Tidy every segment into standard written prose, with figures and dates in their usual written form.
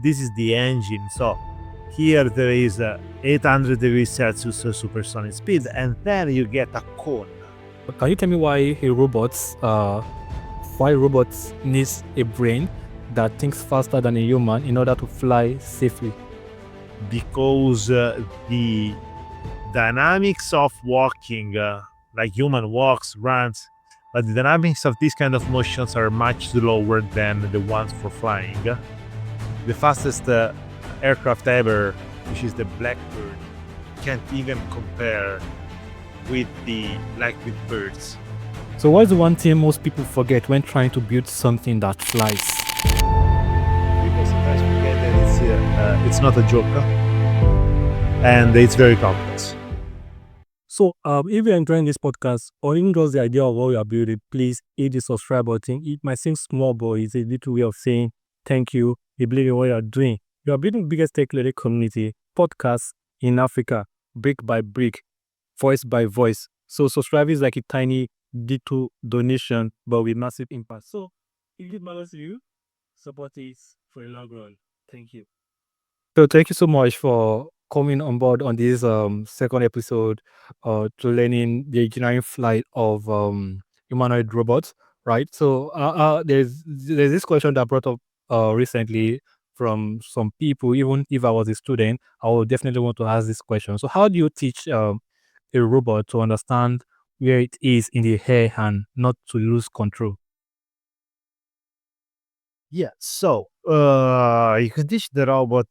this is the engine. So here there is 800 degrees Celsius supersonic speed, and then you get a cone. Can you tell me why robots needs a brain that thinks faster than a human in order to fly safely? Because the dynamics of walking, like human walks, runs, but the dynamics of these kind of motions are much slower than the ones for flying. The fastest aircraft ever, which is the Blackbird, can't even compare with with birds. So what is the one thing most people forget when trying to build something that flies? People sometimes forget that it's not a joke, and it's very complex. So if you're enjoying this podcast or even just the idea of what we are building, please hit the subscribe button. It might seem small, but it's a little way of saying thank you. We believe in what you are doing. You are building the biggest tech-related community podcast in Africa, brick by brick, voice by voice. So subscribing is like a tiny little donation, but with massive impact. So if it matters to you, support it for a long run. Thank you. So thank you so much for coming on board on this second episode to learning the engineering flight of humanoid robots, right? So there's this question that brought up recently from some people. Even if I was a student, I would definitely want to ask this question. So how do you teach a robot to understand where it is in the air and not to lose control? Yeah, so you can teach the robot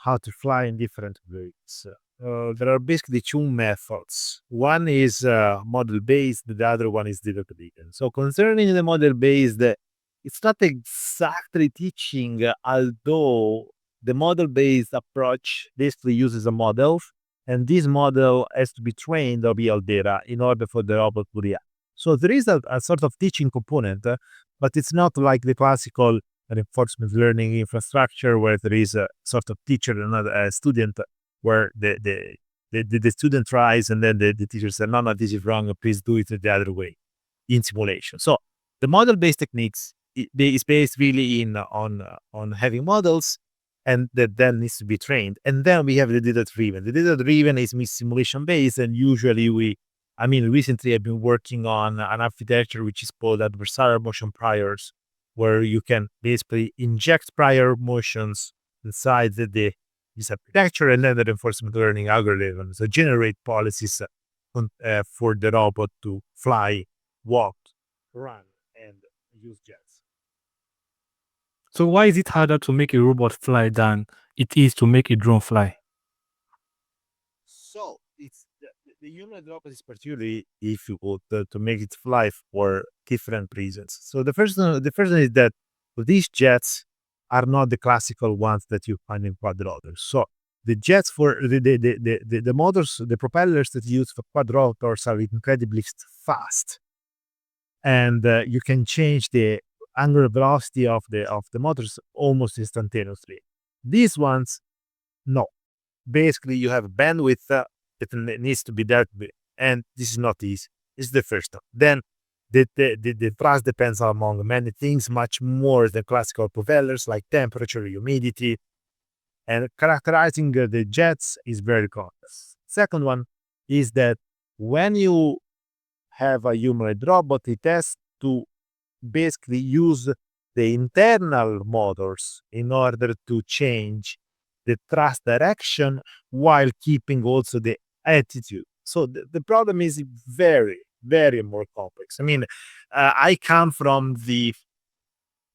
how to fly in different ways. There are basically two methods. One is model based, the other one is data driven. So, concerning the model based, it's not exactly teaching, although the model based approach basically uses a model, and this model has to be trained on real data in order for the robot to react. So, there is a sort of teaching component, but it's not like the classical reinforcement learning infrastructure where there is a sort of teacher and a student where the student tries and then the teacher says, no, this is wrong, please do it the other way in simulation. So the model-based techniques is based really on having models and that then needs to be trained. And then we have the data-driven. The data-driven is simulation-based, and usually recently I've been working on an architecture which is called adversarial motion priors, where you can basically inject prior motions inside this architecture, and then the reinforcement learning algorithms generate policies for the robot to fly, walk, run, and use jets. So why is it harder to make a robot fly than it is to make a drone fly? So it's the human robot is particularly difficult to make it fly for different reasons. So the first one is that these jets are not the classical ones that you find in quadrotors. So the jets for the motors, the propellers that you use for quadrotors are incredibly fast, and you can change the angular velocity of the motors almost instantaneously. These ones, no. Basically, you have bandwidth that needs to be dealt with, and this is not easy. It's the first one. Then the thrust depends among many things, much more than classical propellers like temperature, humidity, and characterizing the jets is very complex. Second one is that when you have a humanoid robot, it has to basically use the internal motors in order to change the thrust direction while keeping also the attitude. So the problem is very, very more complex. I come from the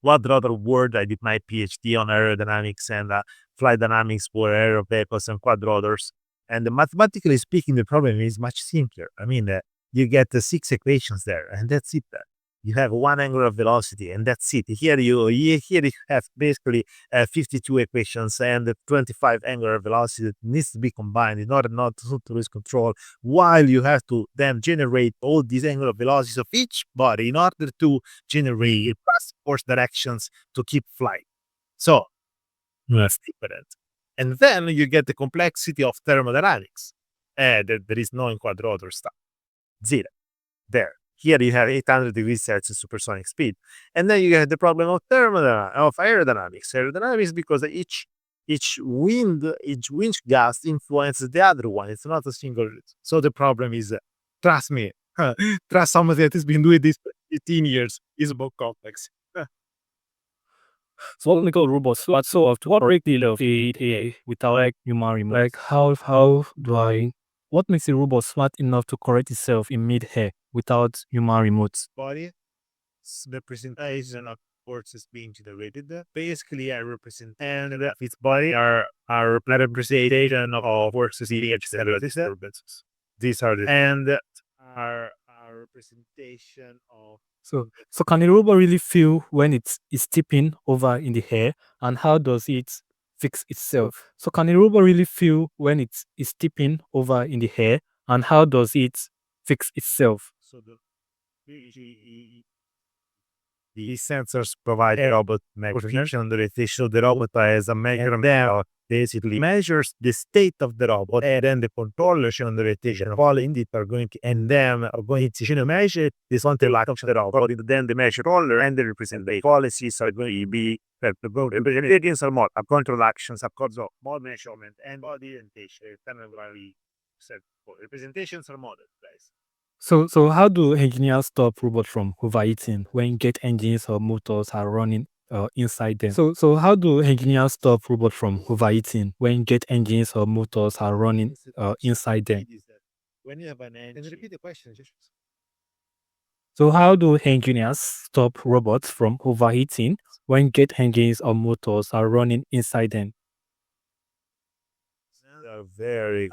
quadrotor world. I did my PhD on aerodynamics and flight dynamics for aero vehicles and quadrotors. And mathematically speaking, the problem is much simpler. You get the 6 equations there, and that's it. You have one angular velocity, and that's it. Here you have basically 52 equations and 25 angular velocity that needs to be combined in order not to lose control, while you have to then generate all these angular velocities of each body in order to generate plus force directions to keep flying. So that's different. And then you get the complexity of thermodynamics that there is no in quadrotor stuff. Zero. There. here you have 800 degrees Celsius supersonic speed. And then you have the problem of of aerodynamics. Aerodynamics because each wind gust influences the other one. It's not a single route. So the problem is, trust me, trust someone that has been doing this for 18 years, is more complex. So technical robots, what sort of what break deal of AI without like human remote? Like how do I what makes a robot smart enough to correct itself in mid-air without human remote? Body representation of forces being generated. Basically, I represent and its body are representation of forces being generated. These are the and are representation of So can a robot really feel when it's tipping over in the air, and how does it fix itself? So can a robot really feel when it's tipping over in the air, and how does it fix itself? so these sensors provide a robot position rotation. The robot has a measure that basically measures the state of the robot, and then the controller on the rotation following it are going to, and then are going to measure this on the light of the robot. Then the measure controller and the representative policies are going to be representations are more control actions, of course, of more measurement and body orientation. Representations are model, guys. So how do engineers stop robots from overheating when jet engines or motors are running inside them? So how do engineers stop robots from overheating when jet engines or motors are running inside them? When you have an engine, can you repeat the question? So how do engineers stop robots from overheating when jet engines or motors are running inside them? Very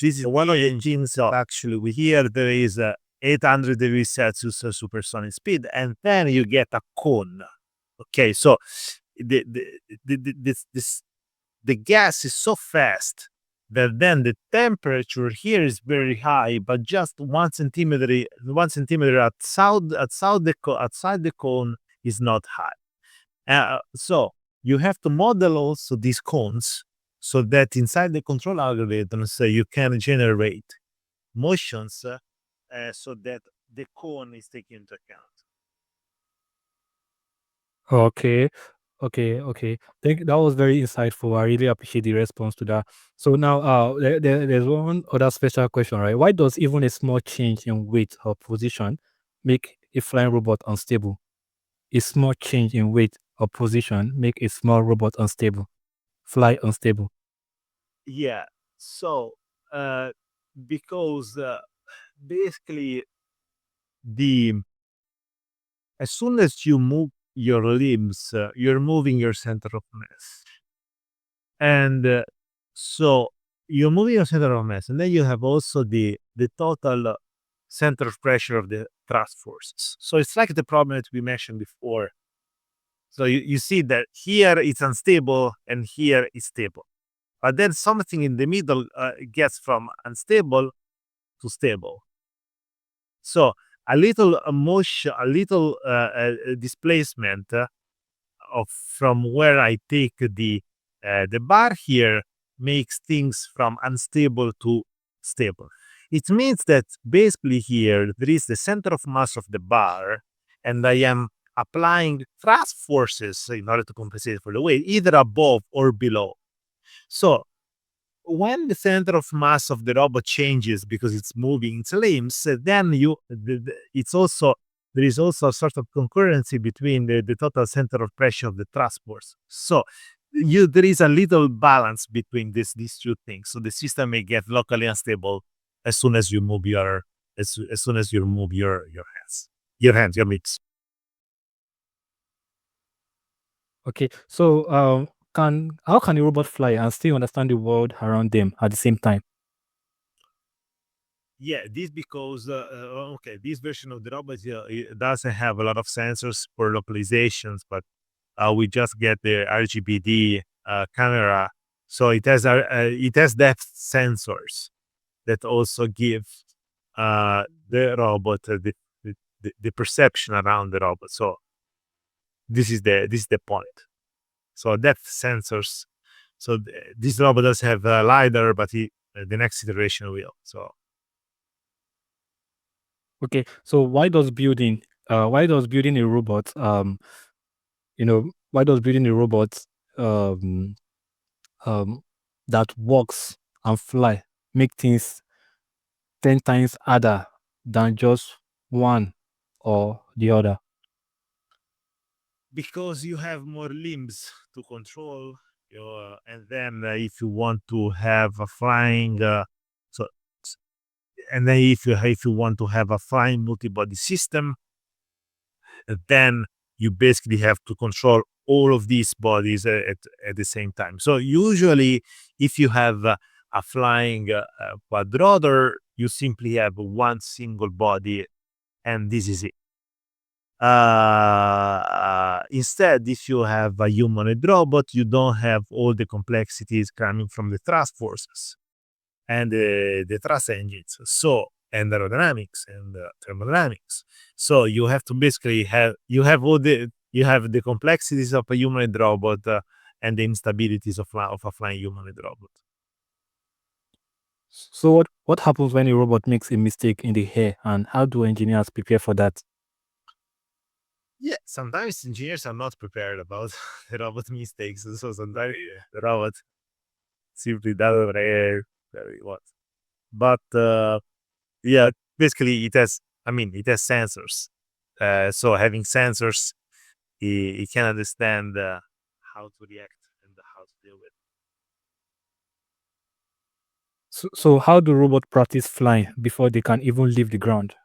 this is one of the engines. Actually, we here there is a 800 degrees Celsius supersonic speed, and then you get a cone. Okay, so the gas is so fast that then the temperature here is very high, but just 1 centimeter, 1 centimeter outside the cone is not high. So you have to model also these cones so that inside the control algorithms you can generate motions so that the cone is taken into account. Okay, okay. Thank that was very insightful. I really appreciate the response to that. So now, there's one other special question, right? Why does even a small change in weight or position make a flying robot unstable? A small change in weight or position make a small robot unstable, fly unstable. Yeah. So uh, because basically the as soon as you move your limbs, you're moving your center of mass. And so you're moving your center of mass, and then you have also the total center of pressure of the thrust forces. So it's like the problem that we mentioned before. So you see that here it's unstable and here it's stable. But then something in the middle gets from unstable to stable. So a little motion, a little displacement of from where I take the bar here makes things from unstable to stable. It means that basically here there is the center of mass of the bar, and I am applying thrust forces in order to compensate for the weight, either above or below. So when the center of mass of the robot changes because it's moving its limbs, then it's also there is also a sort of concurrency between the total center of pressure of the thrust force. So there is a little balance between these two things. So the system may get locally unstable as soon as you move as soon as you move your mitts. Okay, so can how can a robot fly and still understand the world around them at the same time? Yeah, this because okay, this version of the robot it doesn't have a lot of sensors for localizations, but we just get the RGBD camera, so it has depth sensors that also give the robot the perception around the robot. So this is the point. So depth sensors. So this robot does have a lidar, but the next iteration will. So Okay, so why does building a robot why does building a robot um um that walks and fly make things 10 times harder than just one or the other? Because you have more limbs to control. And then if you want to have a flying, so and then if you want to have a flying multi-body system, then you basically have to control all of these bodies at the same time. So usually, if you have a flying quadrotor, you simply have one single body, and this is it. Instead, if you have a humanoid robot, you don't have all the complexities coming from the thrust forces and the thrust engines. So, and aerodynamics and thermodynamics. So you have to basically you have the complexities of a humanoid robot and the instabilities of a flying humanoid robot. So what happens when a robot makes a mistake in the air, and how do engineers prepare for that? Yeah, sometimes engineers are not prepared about the robot mistakes. So sometimes the robot simply doesn't care what. But yeah, basically it has sensors. So having sensors, it can understand how to react and how to deal with. So how do robots practice flying before they can even leave the ground?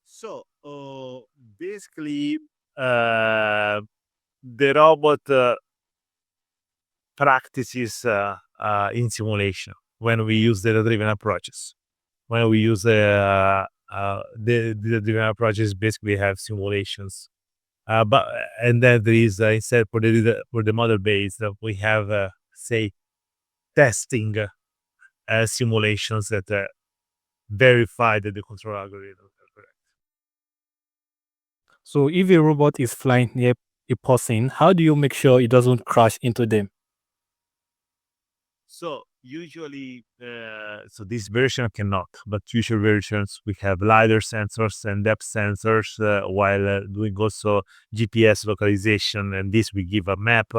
So basically, uh, the robot practices in simulation when we use data-driven approaches. When we use the data-driven approaches, basically have simulations. But and then there is instead for the model base we have say testing simulations that verify that the control algorithms are correct. So if a robot is flying near a person, how do you make sure it doesn't crash into them? So usually, so this version cannot, but future versions we have lidar sensors and depth sensors, while doing also GPS localization, and this we give a map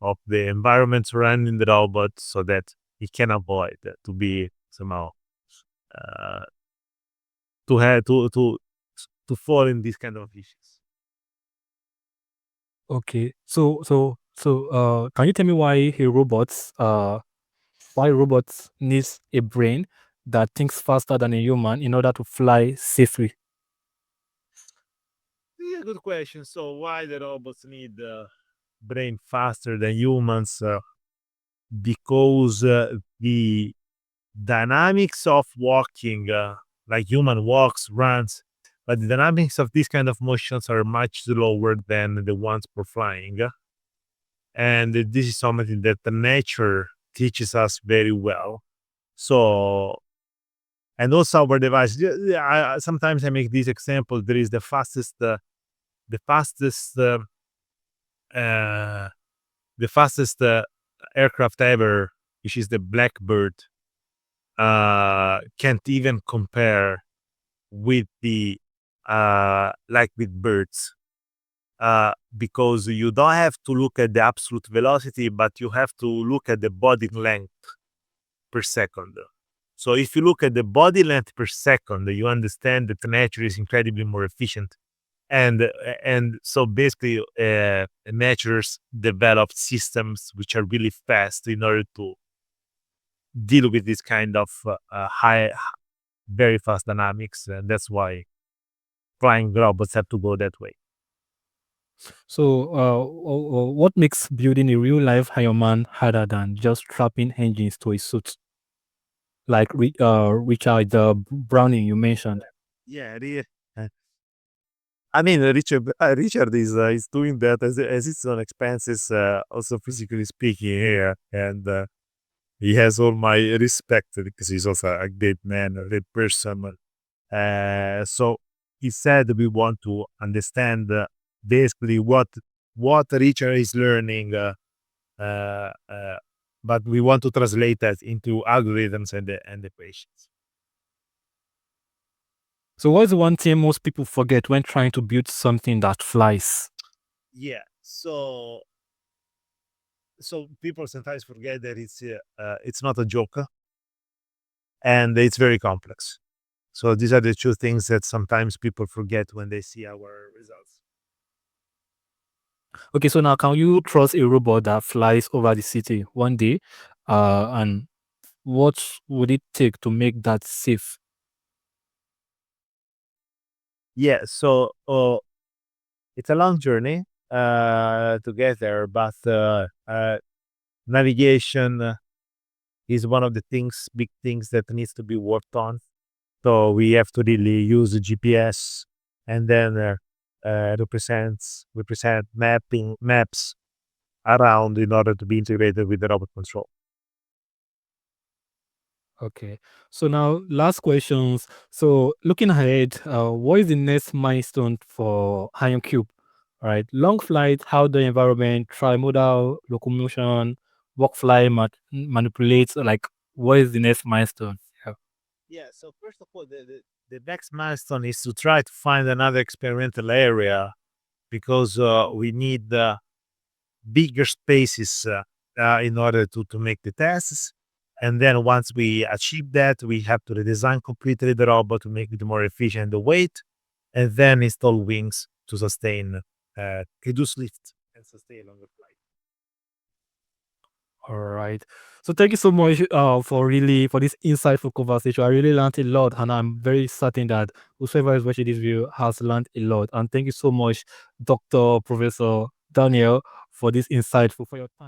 of the environment surrounding the robot so that it can avoid to be somehow uh, to have to fall in these kind of issues. Okay. Can you tell me why robots needs a brain that thinks faster than a human in order to fly safely? Yeah, good question. So why the robots need brain faster than humans? Because the dynamics of walking, like human walks, runs, but the dynamics of these kind of motions are much slower than the ones for flying. And this is something that the nature teaches us very well. So, and also our device. Sometimes I make this example. There is the fastest, uh, the fastest aircraft ever, which is the Blackbird. Can't even compare with the like with birds, because you don't have to look at the absolute velocity, but you have to look at the body length per second. So if you look at the body length per second, you understand that nature is incredibly more efficient. And so basically, natures developed systems which are really fast in order to deal with this kind of very fast dynamics, and that's why flying robots have to go that way. So, what makes building a real life Iron Man harder than just strapping engines to a suit, like Richard Browning you mentioned? Yeah, uh, I mean, Richard is doing that as its own expenses, also physically speaking here, and he has all my respect because he's also a great man, a great person. So he said we want to understand basically what Richard is learning, uh, uh, but we want to translate that into algorithms and the equations. So what's the one thing most people forget when trying to build something that flies? Yeah. So people sometimes forget that it's not a joke, and it's very complex. So these are the two things that sometimes people forget when they see our results. Okay, so now can you trust a robot that flies over the city one day? And what would it take to make that safe? Yeah. So it's a long journey to get there, but navigation is one of the big things that needs to be worked on. So we have to really use the GPS, and then represent mapping maps around in order to be integrated with the robot control. Okay. So now last questions. So looking ahead, what is the next milestone for Iron Cube? All right. Long flight, outdoor environment, trimodal locomotion, walk fly manipulate. Like what is the next milestone? Yeah. Yeah. So first of all, the next milestone is to try to find another experimental area because we need bigger spaces in order to make the tests. And then once we achieve that, we have to redesign completely the robot to make it more efficient the weight, and then install wings to sustain, reduce lift and sustain longer flight. All right. So thank you so much for this insightful conversation. I really learned a lot, and I'm very certain that whoever is watching this video has learned a lot. And thank you so much, Dr. Professor Daniel, for this insightful for your time.